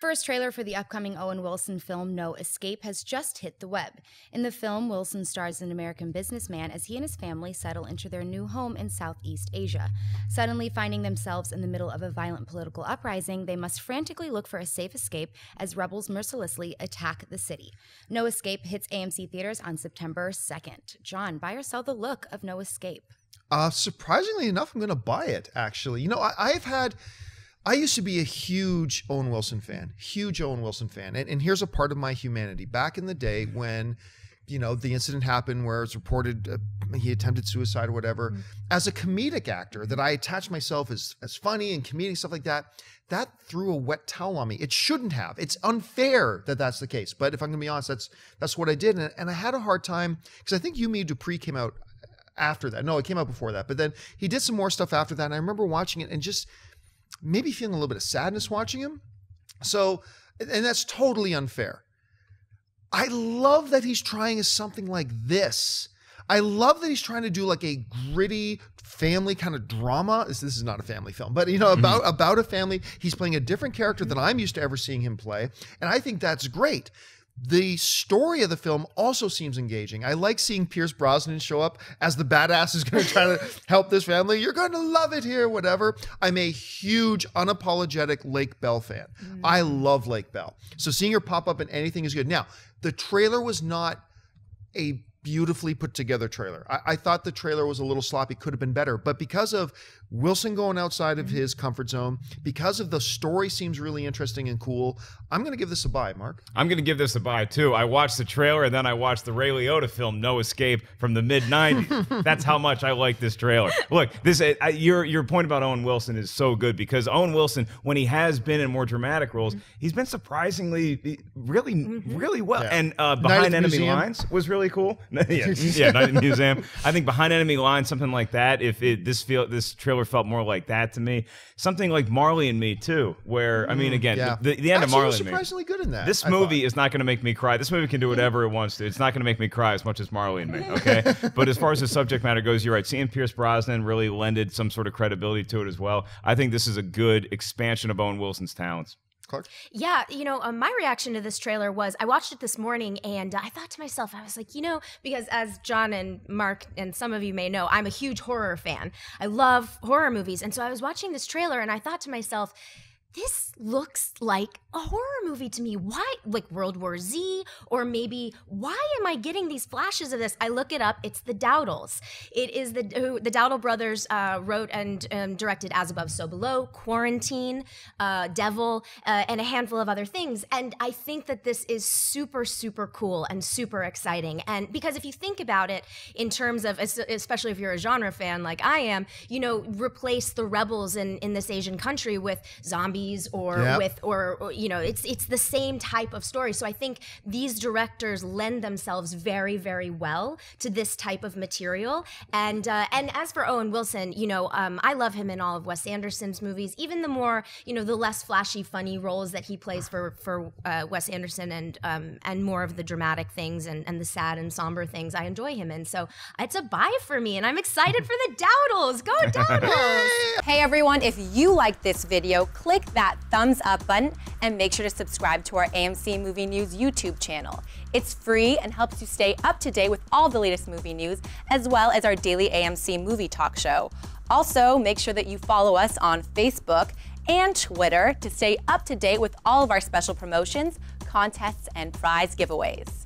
First trailer for the upcoming Owen Wilson film No Escape has just hit the web. In the film, Wilson stars an American businessman as he and his family settle into their new home in Southeast Asia. Suddenly finding themselves in the middle of a violent political uprising, they must frantically look for a safe escape as rebels mercilessly attack the city. No Escape hits AMC Theatres on September 2nd. John, buy or sell the look of No Escape? Surprisingly enough, I'm going to buy it, actually. You know, I used to be a huge Owen Wilson fan, And here's a part of my humanity. Back in the day when, you know, the incident happened where it's reported he attempted suicide or whatever, as a comedic actor that I attached myself as funny and comedic, stuff like that, that threw a wet towel on me. It shouldn't have. It's unfair that that's the case. But if I'm going to be honest, that's what I did. And I had a hard time because I think You, Me, Dupree came out after that. No, it came out before that. But then he did some more stuff after that. And I remember watching it and just maybe feeling a little bit of sadness watching him. So, and that's totally unfair. I love that he's trying something like this. I love that he's trying to do like a gritty family kind of drama. This is not a family film, but you know, about a family. He's playing a different character than I'm used to ever seeing him play. And I think that's great. The story of the film also seems engaging. I like seeing Pierce Brosnan show up as the badass who's going to try to help this family. You're going to love it here, whatever. I'm a huge, unapologetic Lake Bell fan. I love Lake Bell. So seeing her pop up in anything is good. Now, the trailer was not a beautifully put together trailer. I thought the trailer was a little sloppy, could have been better, but because of Wilson going outside of his comfort zone, because of the story seems really interesting and cool, I'm going to give this a buy, Mark. I'm going to give this a buy too. I watched the trailer and then I watched the Ray Liotta film No Escape from the mid-90s. That's how much I like this trailer. Look, this your point about Owen Wilson is so good because Owen Wilson, when he has been in more dramatic roles, he's been surprisingly really well. Yeah. And Behind Enemy Lines was really cool. yeah, Night at the Museum. I think Behind Enemy Lines, something like that. If this trailer felt more like that to me, something like Marley and Me too, where I mean, again, the end of Marley and Me. Surprisingly good in that. This movie is not going to make me cry. This movie can do whatever it wants to. It's not going to make me cry as much as Marley and Me. Okay, but as far as the subject matter goes, you're right. Seeing Pierce Brosnan really lended some sort of credibility to it as well. I think this is a good expansion of Owen Wilson's talents. Clark? Yeah, you know, my reaction to this trailer was I watched it this morning and I thought to myself, I was like, you know, because as John and Mark and some of you may know, I'm a huge horror fan. I love horror movies. And so I was watching this trailer and I thought to myself, this looks like a horror movie to me. Why? Like World War Z? Or maybe, why am I getting these flashes of this? I look it up. It's the Dowdles. It is the Dowdle brothers wrote and directed As Above, So Below, Quarantine, Devil, and a handful of other things. And I think that this is super, super cool and super exciting. And because if you think about it in terms of, especially if you're a genre fan like I am, you know, replace the rebels in this Asian country with zombies or you know, it's the same type of story. So I think these directors lend themselves very, very well to this type of material. And as for Owen Wilson, you know, I love him in all of Wes Anderson's movies, even the more, you know, the less flashy, funny roles that he plays for Wes Anderson and more of the dramatic things and the sad and somber things I enjoy him in. So it's a buy for me, and I'm excited for the Dowdles. Go Dowdles! Hey everyone, if you liked this video, click that thumbs up button and make sure to subscribe to our AMC Movie News YouTube channel. It's free and helps you stay up to date with all the latest movie news, as well as our daily AMC movie talk show. Also, make sure that you follow us on Facebook and Twitter to stay up to date with all of our special promotions, contests, and prize giveaways.